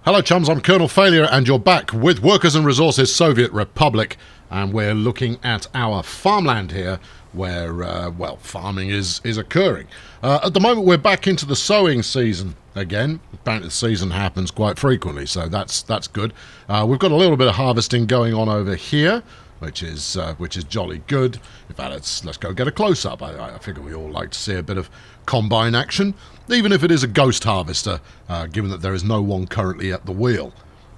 Hello chums, I'm Colonel Failure and you're back with Workers and Resources Soviet Republic, and we're looking at our farmland here where, well, farming is occurring. At the moment we're back into the sowing season again. Apparently the season happens quite frequently, so that's good. We've got a little bit of harvesting going on over here, which is jolly good. In fact, let's go get a close-up. I figure we all like to see a bit of combine action, even if it is a ghost harvester, given that there is no one currently at the wheel.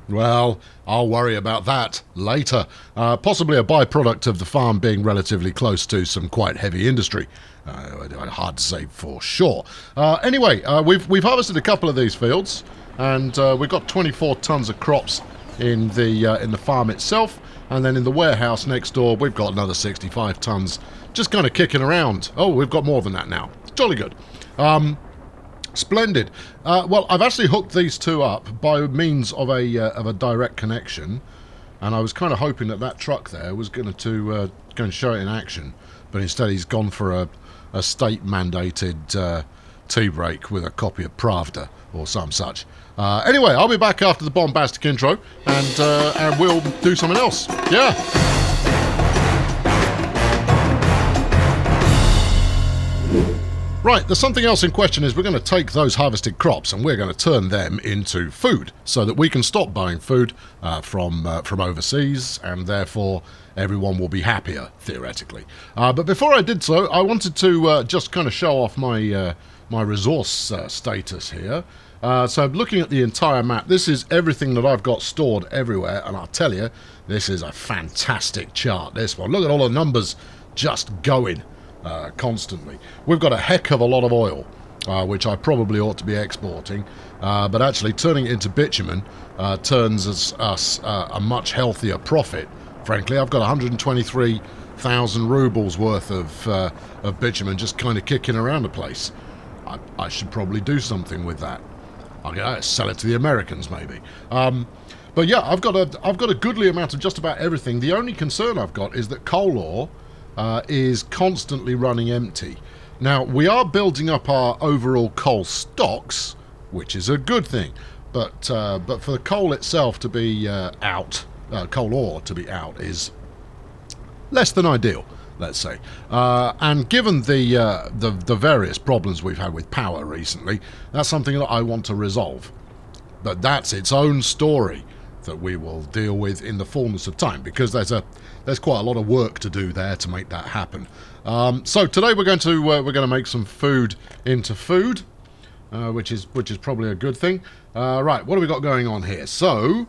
Well, I'll worry about that later. Possibly a byproduct of the farm being relatively close to some quite heavy industry. Hard to say for sure. Anyway, we've harvested a couple of these fields, and we've got 24 tons of crops in the farm itself. And then in the warehouse next door, we've got another 65 tons just kind of kicking around. Oh, we've got more than that now. Jolly good. Splendid. Well, I've actually hooked these two up by means of a direct connection, and I was kind of hoping that truck there was going to show it in action, but instead he's gone for a state-mandated tea break with a copy of Pravda or some such. Anyway, I'll be back after the bombastic intro, and we'll do something else. Yeah. Right, there's something else in question. Is we're going to take those harvested crops and we're going to turn them into food so that we can stop buying food from overseas, and therefore everyone will be happier, theoretically. But before I did so, I wanted to just kind of show off my resource status here. So looking at the entire map, this is everything that I've got stored everywhere, and I'll tell you, this is a fantastic chart, this one. Look at all the numbers just going constantly. We've got a heck of a lot of oil, which I probably ought to be exporting, but actually turning it into bitumen turns us a much healthier profit. Frankly, I've got 123,000 rubles worth of bitumen just kind of kicking around the place. I should probably do something with that. I'll sell it to the Americans, maybe. But yeah, I've got a goodly amount of just about everything. The only concern I've got is that coal ore is constantly running empty. Now, we are building up our overall coal stocks, which is a good thing. But for the coal itself to be out, coal ore to be out, is less than ideal, let's say. And given the various problems we've had with power recently, that's something that I want to resolve. But that's its own story that we will deal with in the fullness of time, because there's quite a lot of work to do there to make that happen. So today we're going to make some food into food, which is probably a good thing. Right, what have we got going on here? So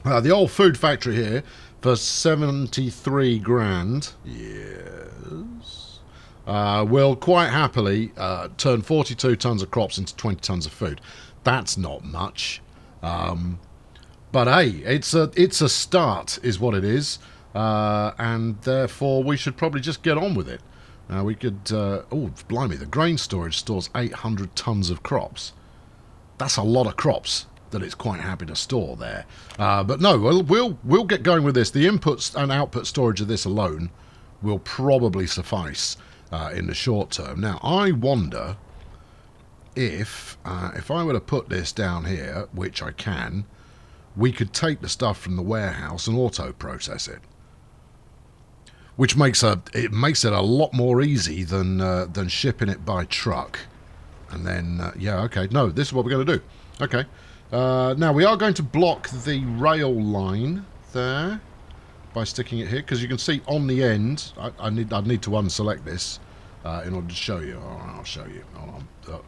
the old food factory here, for 73 grand, yes, will quite happily turn 42 tons of crops into 20 tons of food. That's not much, but hey, it's a start, is what it is, and therefore we should probably just get on with it. We could, oh blimey, the grain storage stores 800 tons of crops. That's a lot of crops that it's quite happy to store there. But no, we'll get going with this. The inputs and output storage of this alone will probably suffice in the short term. Now, I wonder if I were to put this down here, which I can, we could take the stuff from the warehouse and auto-process it. Which makes it a lot more easy than shipping it by truck. And then, yeah, okay, no, this is what we're going to do. Okay. Now we are going to block the rail line there by sticking it here, because you can see on the end, I'd need to unselect this in order to show you. All right, I'll show you.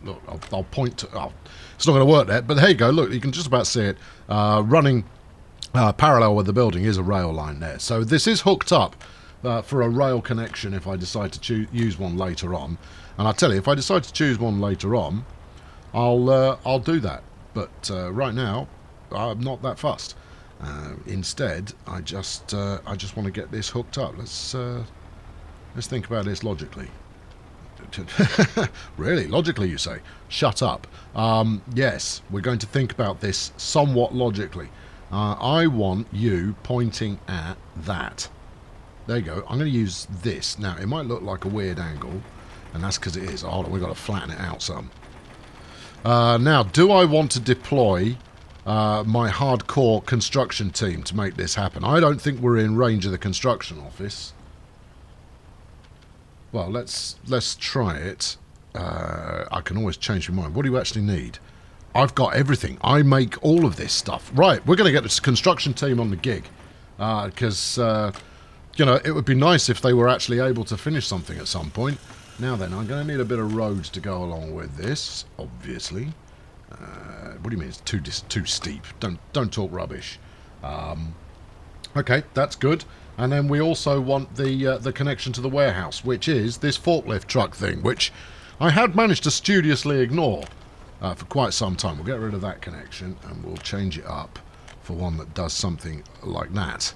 Look, I'll point to. Oh, it's not going to work there, but there you go. Look, you can just about see it running parallel with the building is a rail line there. So this is hooked up for a rail connection if I decide to use one later on. And I tell you, if I decide to choose one later on, I'll do that. But right now, I'm not that fussed. Instead, I just want to get this hooked up. Let's think about this logically. Really, logically, you say? Shut up. Yes, we're going to think about this somewhat logically. I want you pointing at that. There you go. I'm going to use this. Now, it might look like a weird angle, and that's because it is. Hold on, we've got to flatten it out some. Now, do I want to deploy my hardcore construction team to make this happen. I don't think we're in range of the construction office. Well, let's try it. I can always change my mind. What do you actually need? I've got everything. I make all of this stuff. Right, we're going to get this construction team on the gig. Because, you know, it would be nice if they were actually able to finish something at some point. Now then, I'm going to need a bit of road to go along with this, obviously. What do you mean it's too steep? Don't talk rubbish. Okay, that's good. And then we also want the connection to the warehouse, which is this forklift truck thing, which I had managed to studiously ignore for quite some time. We'll get rid of that connection and we'll change it up for one that does something like that.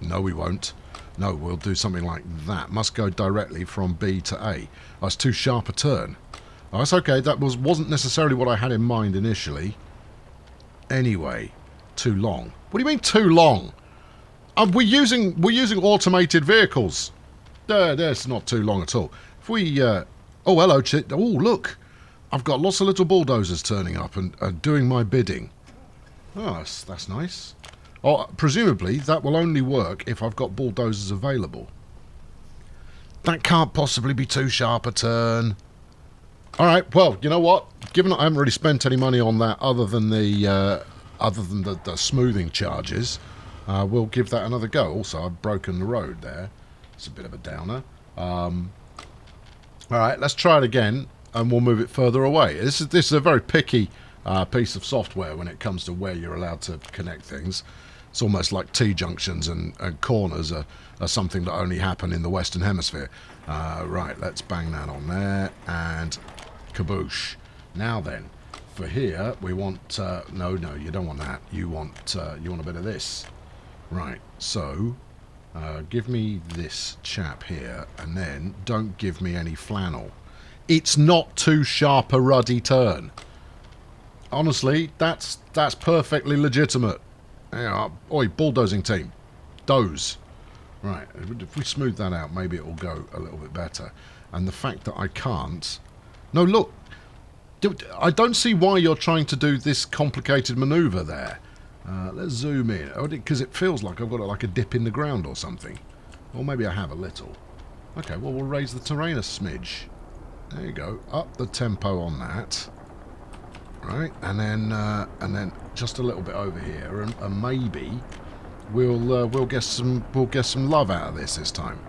No, we won't. No, we'll do something like that. Must go directly from B to A. Oh, it's too sharp a turn. Oh, that's okay. That wasn't necessarily what I had in mind initially. Anyway, too long. What do you mean too long? We're using automated vehicles. That's not too long at all. If we oh, hello, chit. Oh, look. I've got lots of little bulldozers turning up and doing my bidding. Oh, that's nice. Oh, presumably that will only work if I've got bulldozers available. That can't possibly be too sharp a turn. All right, well, you know what? Given that I haven't really spent any money on that other than the smoothing charges, we'll give that another go. Also, I've broken the road there. It's a bit of a downer. All right, let's try it again, and we'll move it further away. This is a very picky piece of software when it comes to where you're allowed to connect things. It's almost like T-junctions and corners are something that only happen in the Western Hemisphere. Right, let's bang that on there, and kaboosh. Now then, for here, we want... no, you don't want that. You want a bit of this. Right, so... give me this chap here, and then don't give me any flannel. It's not too sharp a ruddy turn. Honestly, that's perfectly legitimate. Yeah, oi, bulldozing team. Doze. Right, if we smooth that out, maybe it will go a little bit better. And the fact that I can't... No, look. I don't see why you're trying to do this complicated manoeuvre there. Let's zoom in. Because it feels like I've got like a dip in the ground or something. Or maybe I have a little. Okay, well, we'll raise the terrain a smidge. There you go. Up the tempo on that. Right, and then just a little bit over here, and maybe we'll get some love out of this time.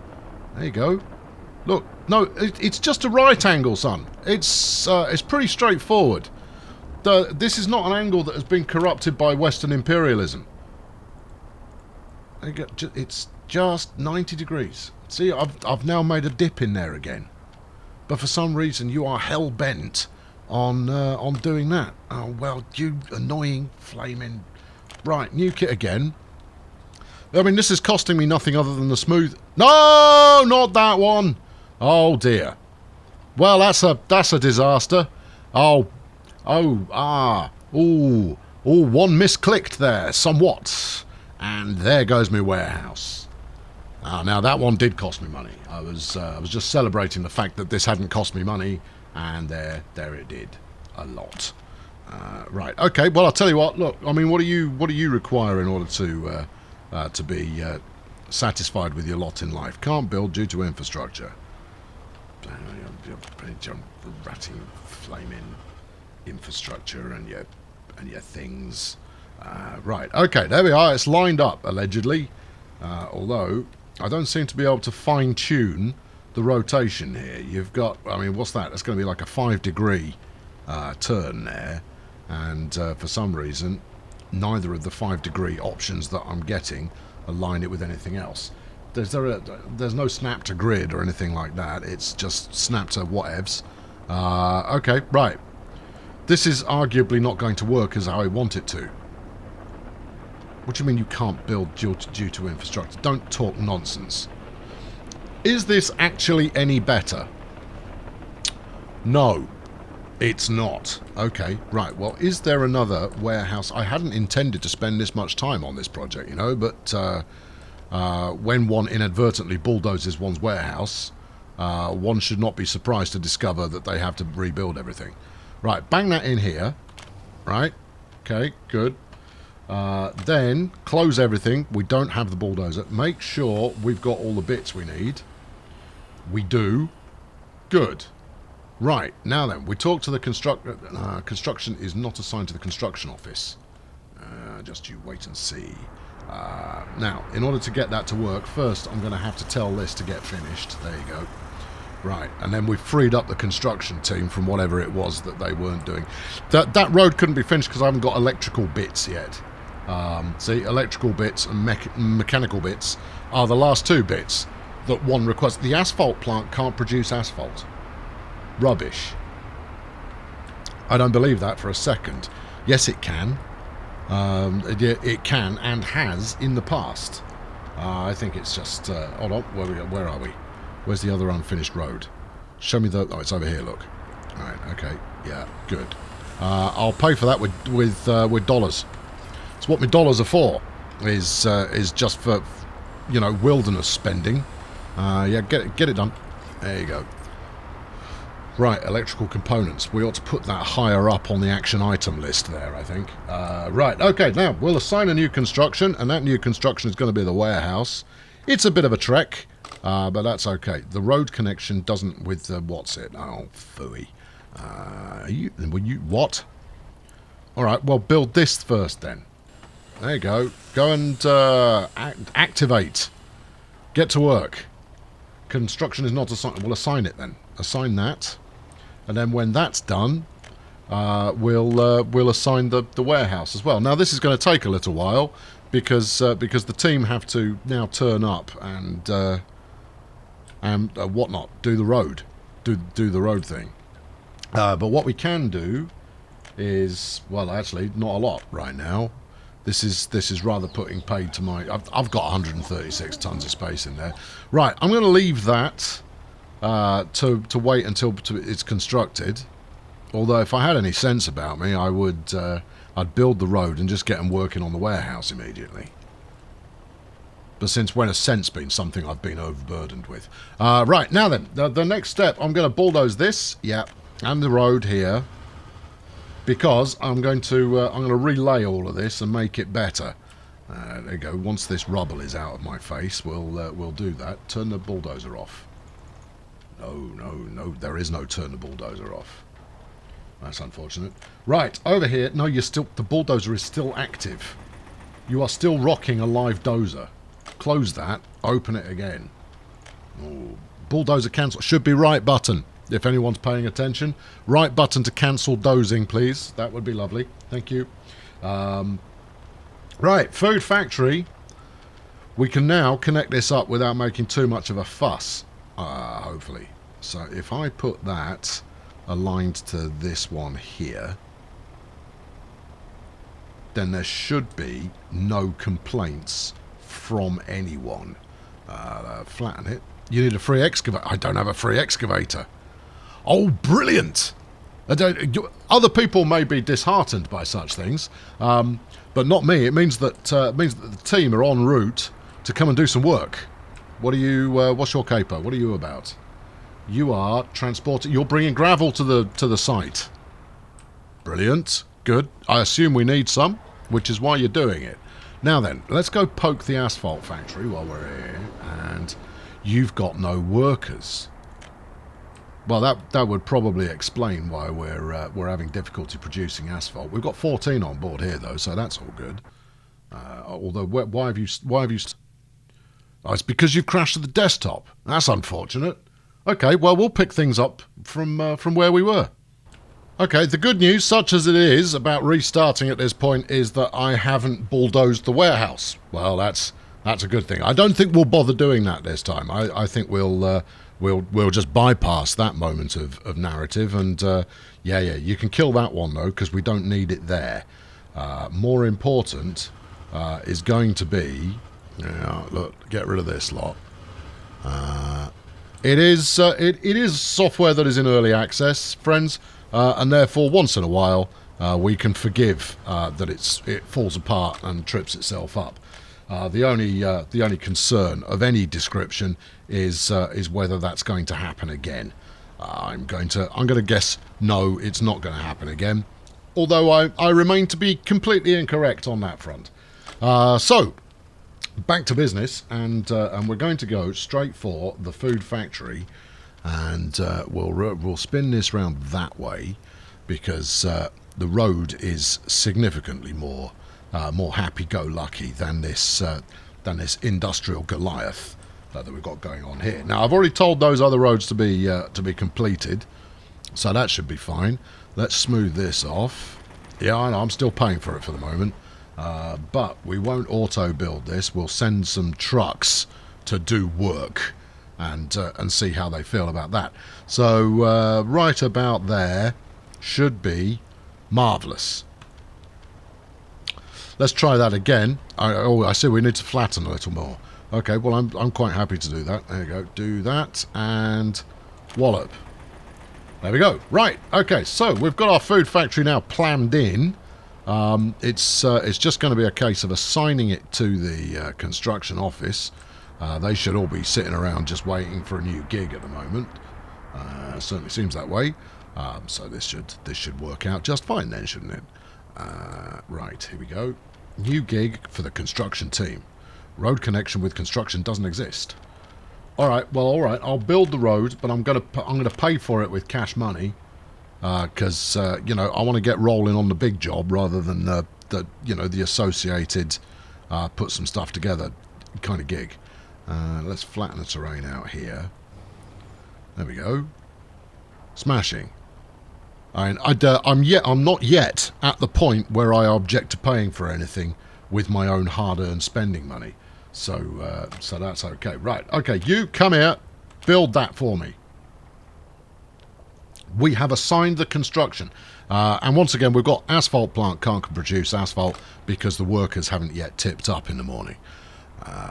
There you go. Look, no, it's just a right angle, son. It's pretty straightforward. This is not an angle that has been corrupted by Western imperialism. It's just 90 degrees. See, I've now made a dip in there again, but for some reason you are hell bent on doing that. Oh, well, you annoying flaming... Right, new kit again. I mean, this is costing me nothing other than the smooth... No, not that one! Oh, dear. Well, that's a disaster. Ooh, one misclicked there, somewhat. And there goes my warehouse. Now, that one did cost me money. I was just celebrating the fact that this hadn't cost me money, and there it did. A lot. Right, okay, well, I'll tell you what, look, I mean, what do you require in order to be satisfied with your lot in life? Can't build due to infrastructure. Ratting, flaming infrastructure and your things. Right, okay, there we are, it's lined up, allegedly. Although, I don't seem to be able to fine-tune the rotation here. You've got, I mean, what's that? That's going to be like a 5-degree turn there, and for some reason neither of the 5-degree options that I'm getting align it with anything else. There's no snap to grid or anything like that. It's just snap to whatevs. Okay, right. This is arguably not going to work as how I want it to. What do you mean you can't build due to infrastructure? Don't talk nonsense. Is this actually any better? No, it's not. Okay, right. Well, is there another warehouse? I hadn't intended to spend this much time on this project, you know, but when one inadvertently bulldozes one's warehouse, one should not be surprised to discover that they have to rebuild everything. Right, bang that in here. Right, Okay, good. Then close everything. We don't have the bulldozer. Make sure we've got all the bits we need. We do. Good. Right, now then, we talk to the constructor. Construction is not assigned to the construction office. Just you wait and see. Now, in order to get that to work, first I'm going to have to tell this to get finished. There you go. Right, and then we've freed up the construction team from whatever it was that they weren't doing. That road couldn't be finished because I haven't got electrical bits yet. See, electrical bits and mechanical bits are the last two bits that one requires. The asphalt plant can't produce asphalt. Rubbish. I don't believe that for a second. Yes, it can. It can and has in the past. I think it's just... hold on, where are we? Where's the other unfinished road? Show me the... Oh, it's over here, look. Alright, okay. Yeah, good. I'll pay for that with dollars. It's what my dollars are for. Is just for, you know, wilderness spending. Yeah, get it done. There you go. Right, electrical components. We ought to put that higher up on the action item list there, I think. Right, okay, now we'll assign a new construction, and that new construction is going to be the warehouse. It's a bit of a trek, but that's okay. The road connection doesn't with the... what's it? Oh, phooey. What? Alright, well, build this first then. There you go. Go and activate. Get to work. Construction is not assigned. We'll assign it then. Assign that. And then when that's done, we'll assign the warehouse as well. Now this is going to take a little while because the team have to now turn up and whatnot, do the road, do the road thing. But what we can do is, well, actually not a lot right now. This is rather putting paid to my... I've got 136 tons of space in there. Right, I'm going to leave that to wait until it's constructed. Although if I had any sense about me, I would I'd build the road and just get them working on the warehouse immediately. But since when has sense been something I've been overburdened with? Right, now then, the next step, I'm going to bulldoze this, yeah, and the road here. Because I'm going to relay all of this and make it better. There you go. Once this rubble is out of my face, we'll do that. Turn the bulldozer off. No. There is no turn the bulldozer off. That's unfortunate. Right, over here. No, the bulldozer is still active. You are still rocking a live dozer. Close that. Open it again. Oh, bulldozer cancel. Should be right button. If anyone's paying attention, right button to cancel dozing, please. That would be lovely. Thank you. Right, food factory. We can now connect this up without making too much of a fuss, hopefully. So if I put that aligned to this one here, then there should be no complaints from anyone. Flatten it. You need a free excavator. I don't have a free excavator. Oh, brilliant! Other people may be disheartened by such things, but not me. It means that the team are en route to come and do some work. What are you? What's your caper? What are you about? You are transporting. You're bringing gravel to the site. Brilliant. Good. I assume we need some, which is why you're doing it. Now then, let's go poke the asphalt factory while we're here. And you've got no workers. Well, that would probably explain why we're having difficulty producing asphalt. We've got 14 on board here though, so that's all good. Although, why have you? Oh, it's because you've crashed the desktop. That's unfortunate. Okay, well we'll pick things up from where we were. Okay, the good news, such as it is, about restarting at this point is that I haven't bulldozed the warehouse. Well, that's a good thing. I don't think we'll bother doing that this time. I think we'll just bypass that moment of narrative and yeah, you can kill that one though because we don't need it there. More important is going to be, look, get rid of this lot. It is software that is in early access, friends, and therefore once in a while we can forgive that it falls apart and trips itself up. The only concern of any description is whether that's going to happen again. I'm going to guess no, it's not going to happen again. although I remain to be completely incorrect on that front. So, back to business, and we're going to go straight for the food factory, and we'll spin this round that way, because the road is significantly more happy-go-lucky than this industrial Goliath that we've got going on here. Now, I've already told those other roads to be completed, so that should be fine. Let's smooth this off. Yeah, I know, I'm still paying for it for the moment, but we won't auto-build this. We'll send some trucks to do work and see how they feel about that. So right about there should be marvellous. Let's try that again. I see we need to flatten a little more. Okay, well, I'm quite happy to do that. There you go. Do that and wallop. There we go. Right. Okay, so we've got our food factory now planned in. It's just going to be a case of assigning it to the construction office. They should all be sitting around just waiting for a new gig at the moment. Certainly seems that way. So this should work out just fine then, shouldn't it? Right, here we go. New gig for the construction team. Road connection with construction doesn't exist. All right, I'll build the road, but I'm gonna pay for it with cash money, because you know, I want to get rolling on the big job rather than the associated put some stuff together kind of gig. Let's flatten the terrain out here. There we go. Smashing. I'm not yet at the point where I object to paying for anything with my own hard-earned spending money. So that's okay. Right, okay, you come here, build that for me. We have assigned the construction. And once again, we've got asphalt plant can't produce asphalt because the workers haven't yet tipped up in the morning.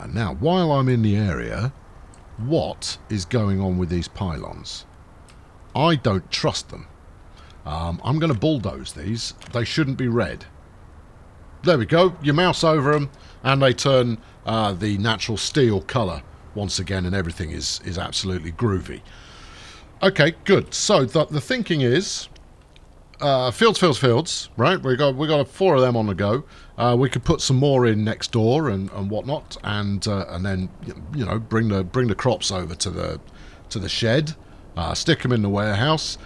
Now, while I'm in the area, what is going on with these pylons? I don't trust them. I'm going to bulldoze these. They shouldn't be red. There we go. You mouse over them, and they turn the natural steel colour once again, and everything is absolutely groovy. Okay, good. So the thinking is fields, right? We got 4 of them on the go. We could put some more in next door and whatnot, and then bring the crops over to the shed, stick them in the warehouse.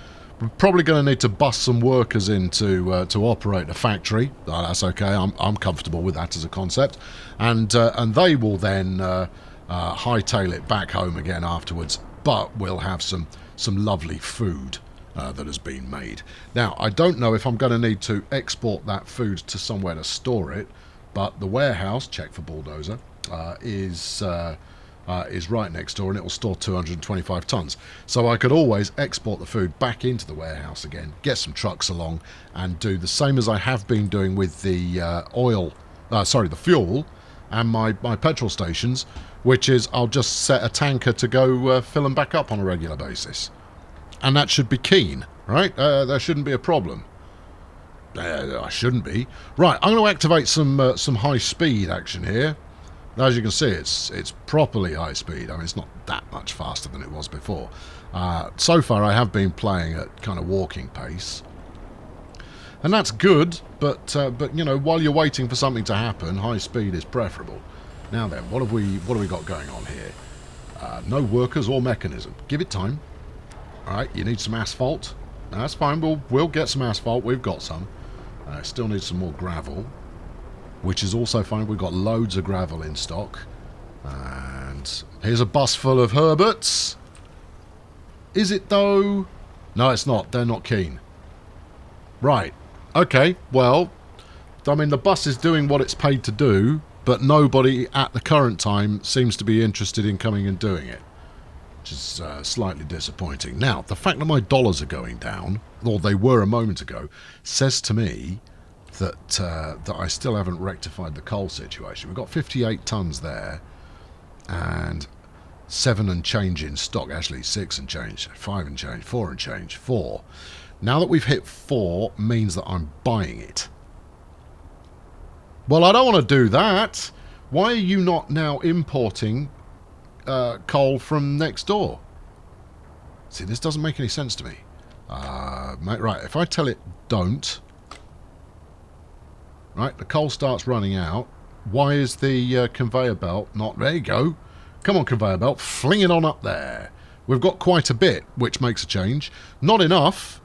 We're probably going to need to bust some workers in to operate the factory. That's okay. I'm comfortable with that as a concept, and they will then hightail it back home again afterwards. But we'll have some lovely food that has been made. Now, I don't know if I'm going to need to export that food to somewhere to store it, but the warehouse, check for bulldozer, is right next door, and it will store 225 tons. So I could always export the food back into the warehouse again, get some trucks along, and do the same as I have been doing with the the fuel and my petrol stations, which is I'll just set a tanker to go fill them back up on a regular basis. And that should be keen, right? There shouldn't be a problem. I shouldn't be. Right, I'm going to activate some high-speed action here. As you can see, it's properly high speed. I mean, it's not that much faster than it was before. So far, I have been playing at kind of walking pace, and that's good. But while you're waiting for something to happen, high speed is preferable. Now then, what have we got going on here? No workers or mechanism. Give it time. All right, you need some asphalt. That's fine. We'll get some asphalt. We've got some. Still need some more gravel, which is also fine. We've got loads of gravel in stock. And here's a bus full of Herberts. Is it, though? No, it's not. They're not keen. Right. Okay, well, I mean, the bus is doing what it's paid to do, but nobody at the current time seems to be interested in coming and doing it, which is slightly disappointing. Now, the fact that my dollars are going down, or they were a moment ago, says to me that I still haven't rectified the coal situation. We've got 58 tons there, and 7 and change in stock. Actually, 6 and change, 5 and change, 4 and change, 4. Now that we've hit 4 means that I'm buying it. Well, I don't want to do that. Why are you not now importing coal from next door? See, this doesn't make any sense to me. Right, if I tell it don't, Right, the coal starts running out. Why is the conveyor belt not... There you go. Come on, conveyor belt. Fling it on up there. We've got quite a bit, which makes a change. Not enough.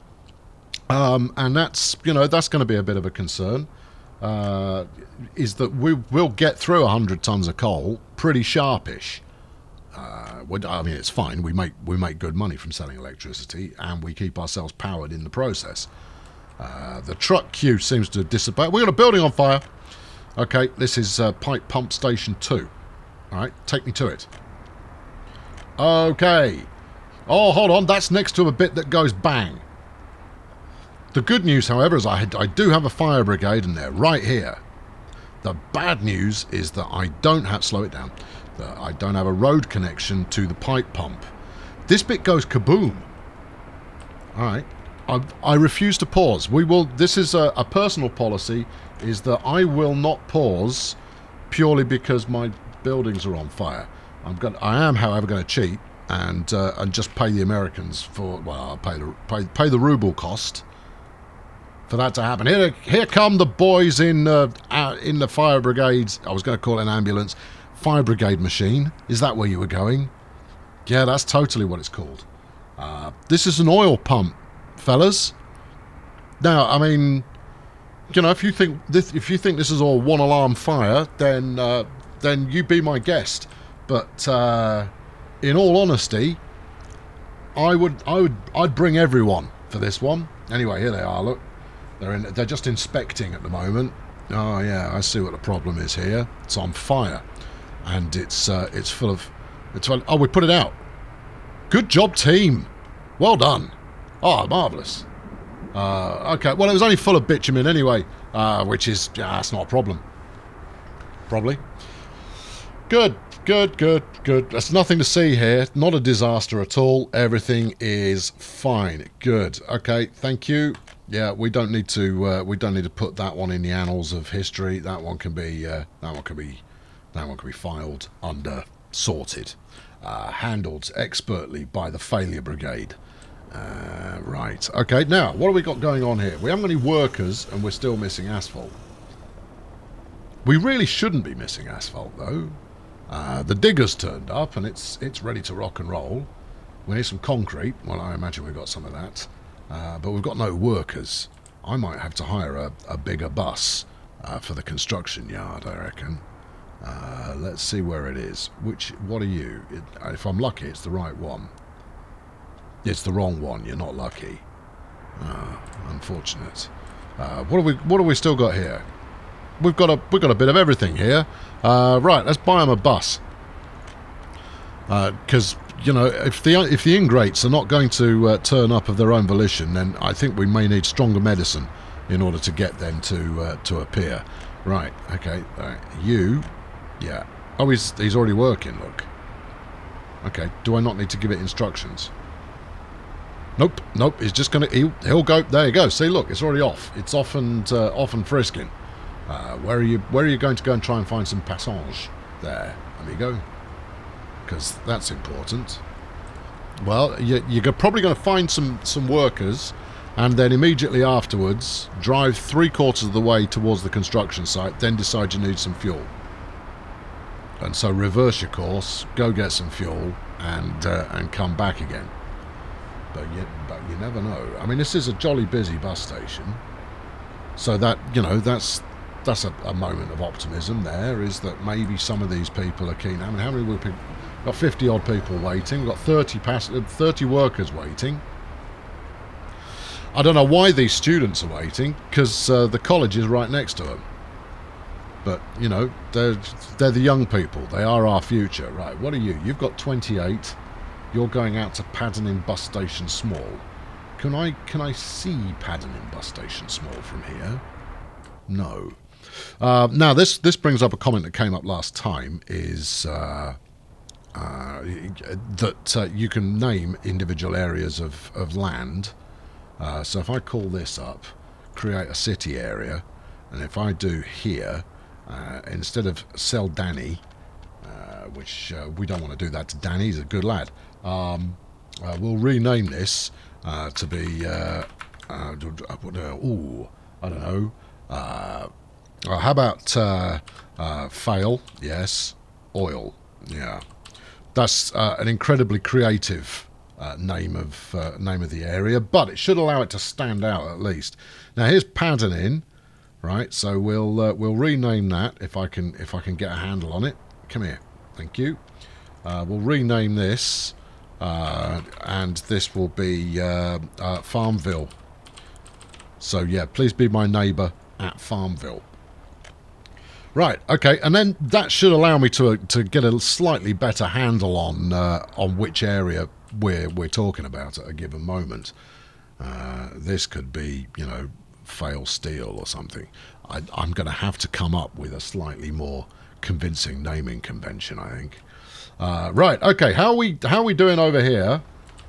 And that's, that's going to be a bit of a concern. Is that we'll get through 100 tons of coal pretty sharpish. I mean, it's fine. We make good money from selling electricity, and we keep ourselves powered in the process. The truck queue seems to dissipate. We've got a building on fire. Okay, this is pipe pump station 2. All right, take me to it. Okay. Oh, hold on. That's next to a bit that goes bang. The good news, however, is I do have a fire brigade in there, right here. The bad news is that I don't have... Slow it down. That I don't have a road connection to the pipe pump. This bit goes kaboom. All right. I refuse to pause. This is a personal policy, is that I will not pause purely because my buildings are on fire. I am, however, going to cheat and just pay the Americans for... Well, I'll pay the ruble cost for that to happen. Here come the boys in the fire brigades. I was going to call it an ambulance. Fire brigade machine. Is that where you were going? Yeah, that's totally what it's called. This is an oil pump, fellas. Now, I mean, if you think this is all one alarm fire, then you be my guest. But in all honesty, I'd bring everyone for this one. Anyway, here they are. Look, they're just inspecting at the moment. Oh yeah, I see what the problem is here. It's on fire, and it's full of... Oh, we put it out. Good job, team. Well done. Oh, marvellous. Okay, well, it was only full of bitumen anyway, which is... that's not a problem. Probably. Good. There's nothing to see here. Not a disaster at all. Everything is fine. Good. Okay, thank you. Yeah, we don't need to put that one in the annals of history. That one can be filed under sorted, handled expertly by the failure brigade. Right. Okay. Now, what have we got going on here? We haven't got any workers, and we're still missing asphalt. We really shouldn't be missing asphalt, though. The digger's turned up, and it's ready to rock and roll. We need some concrete. Well, I imagine we've got some of that. But we've got no workers. I might have to hire a bigger bus for the construction yard, I reckon. Let's see where it is. What are you? If I'm lucky, it's the right one. It's the wrong one. You're not lucky. Unfortunate. What have we still got here? We've got a bit of everything here. Right, let's buy them a bus. Because if the ingrates are not going to turn up of their own volition, then I think we may need stronger medicine in order to get them to appear. Right. Okay. All right. You. Yeah. Oh, he's already working. Look. Okay. Do I not need to give it instructions? Nope. He's just gonna. He'll go. There you go. See, look, it's already off. It's off and frisking. Where are you going to go and try and find some passage? There, amigo. Because that's important. Well, you're probably going to find some workers, and then immediately afterwards drive 3/4 of the way towards the construction site, then decide you need some fuel. And so reverse your course, go get some fuel, and come back again. But you never know. I mean, this is a jolly busy bus station, so that that's a moment of optimism. There is that maybe some of these people are keen. I mean, how many people? Got 50 odd people waiting. We've got 30 workers waiting. I don't know why these students are waiting, because the college is right next to them. But they're the young people. They are our future, right? What are you? You've got 28. You're going out to Paddington Bus Station Small. Can I see Paddington Bus Station Small from here? No. Now this brings up a comment that came up last time. Is that you can name individual areas of land. So if I call this up, create a city area, and if I do here, instead of sell Danny, which we don't want to do that to Danny, he's a good lad, we'll rename this to be, I don't know, How about fail? Yes. Oil. Yeah. That's an incredibly creative name of the area, but it should allow it to stand out at least. Now here's Paddon Inn, right? So we'll rename that if I can get a handle on it. Come here, thank you. We'll rename this, and this will be Farmville. So yeah, please be my neighbour at Farmville. Right, okay, and then that should allow me to get a slightly better handle on which area we're talking about at a given moment. This could be, you know, fail steel or something. I'm going to have to come up with a slightly more convincing naming convention, I think. Right, okay, how are we doing over here?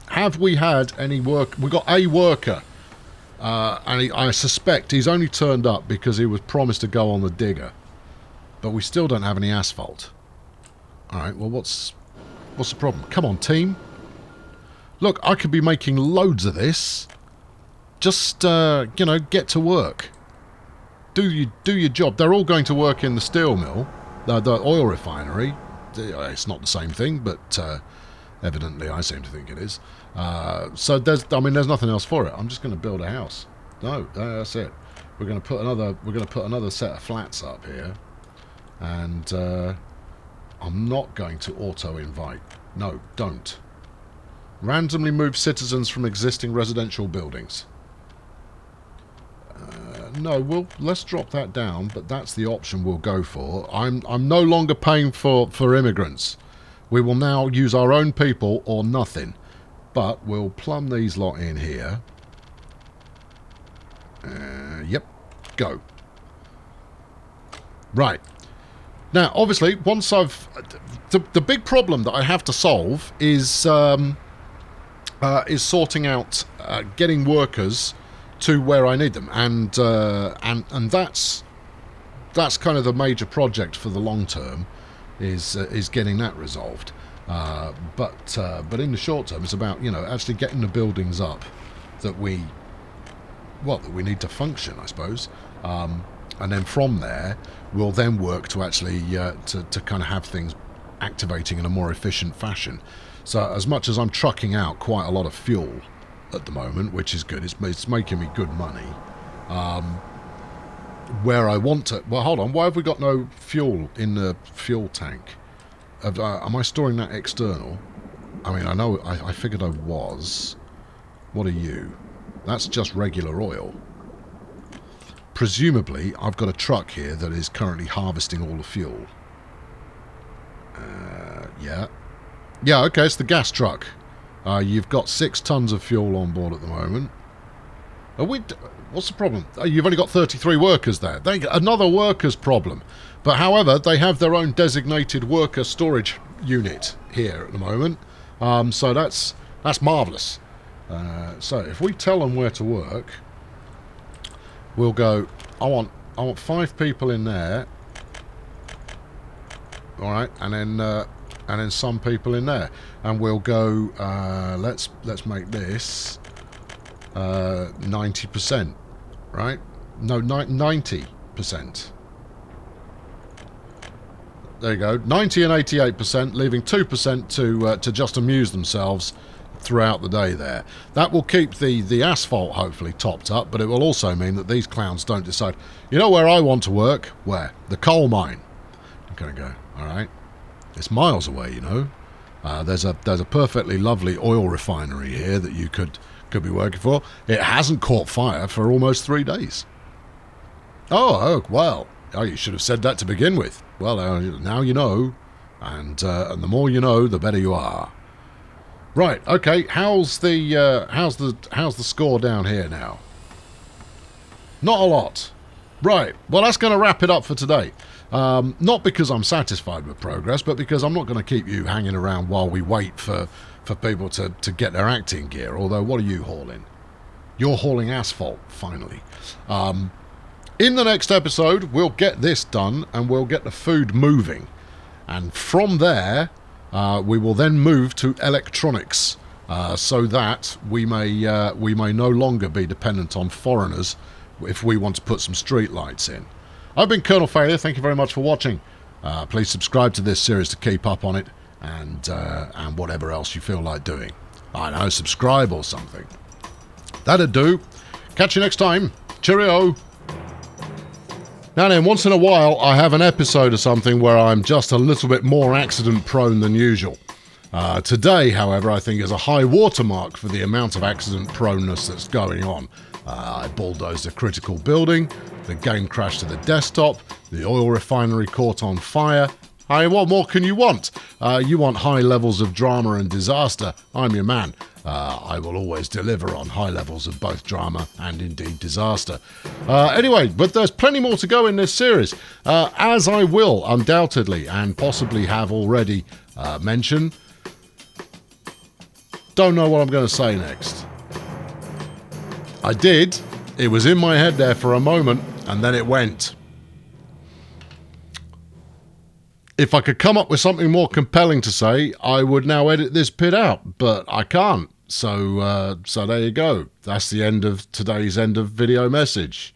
Have we had any work? We got a worker, and I suspect he's only turned up because he was promised to go on the digger. But we still don't have any asphalt. Alright, well what's the problem? Come on, team. Look, I could be making loads of this. Just, you know, get to work. Do your job. They're all going to work in the steel mill, the oil refinery. It's not the same thing, but evidently I seem to think it is. So there's nothing else for it. I'm just going to build a house. No, that's it. We're going to put another set of flats up here. And I'm not going to auto-invite. No, don't. Randomly move citizens from existing residential buildings. No, let's drop that down, but that's the option we'll go for. I'm no longer paying for immigrants. We will now use our own people or nothing. But we'll plumb these lot in here. Yep, go. Right. Now, obviously, once I've... The big problem that I have to solve is sorting out getting workers to where I need them, and that's kind of the major project for the long term, is getting that resolved. But in the short term, it's about, you know, actually getting the buildings up that we need to function, I suppose. And then from there, we'll then work to actually to kind of have things activating in a more efficient fashion. So as much as I'm trucking out quite a lot of fuel at the moment, which is good, it's making me good money. Where I want to... Well, hold on. Why have we got no fuel in the fuel tank? Am I storing that external? I mean, I know... I figured I was. What are you? That's just regular oil. Presumably, I've got a truck here that is currently harvesting all the fuel. Yeah. Yeah, okay, it's the gas truck. You've got 6 tons of fuel on board at the moment. What's the problem? You've only got 33 workers there. Another workers problem. But however, they have their own designated worker storage unit here at the moment. So that's marvellous. So if we tell them where to work... We'll go, I want 5 people in there. Alright, and then some people in there. And we'll go, let's make this 90%. Right? No, 90%. There you go. 90 and 88%, leaving 2% to just amuse themselves throughout the day there. That will keep the asphalt hopefully topped up, but it will also mean that these clowns don't decide, you know where I want to work? Where? The coal mine. I'm going to go, alright. It's miles away, you know. There's a perfectly lovely oil refinery here that you could be working for. It hasn't caught fire for almost 3 days. Oh, well. Oh, you should have said that to begin with. Well, now you know, and the more you know, the better you are. Right, okay, how's the score down here now? Not a lot. Right, well that's going to wrap it up for today. Not because I'm satisfied with progress, but because I'm not going to keep you hanging around while we wait for people to get their acting gear, although what are you hauling? You're hauling asphalt, finally. In the next episode, we'll get this done, and we'll get the food moving. And from there... we will then move to electronics, so that we may no longer be dependent on foreigners if we want to put some street lights in. I've been Colonel Failure. Thank you very much for watching. Please subscribe to this series to keep up on it, and whatever else you feel like doing. I don't know, subscribe or something. That'd do. Catch you next time. Cheerio. Now then, once in a while, I have an episode of something where I'm just a little bit more accident-prone than usual. Today, however, I think is a high watermark for the amount of accident proneness that's going on. I bulldozed a critical building, the game crashed to the desktop, the oil refinery caught on fire. Hey, what more can you want? You want high levels of drama and disaster. I'm your man. I will always deliver on high levels of both drama and indeed disaster. Anyway, but there's plenty more to go in this series, as I will undoubtedly and possibly have already mentioned. Don't know what I'm going to say next. I did. It was in my head there for a moment, and then it went. If I could come up with something more compelling to say, I would now edit this bit out, but I can't. So there you go. That's the end of today's end of video message.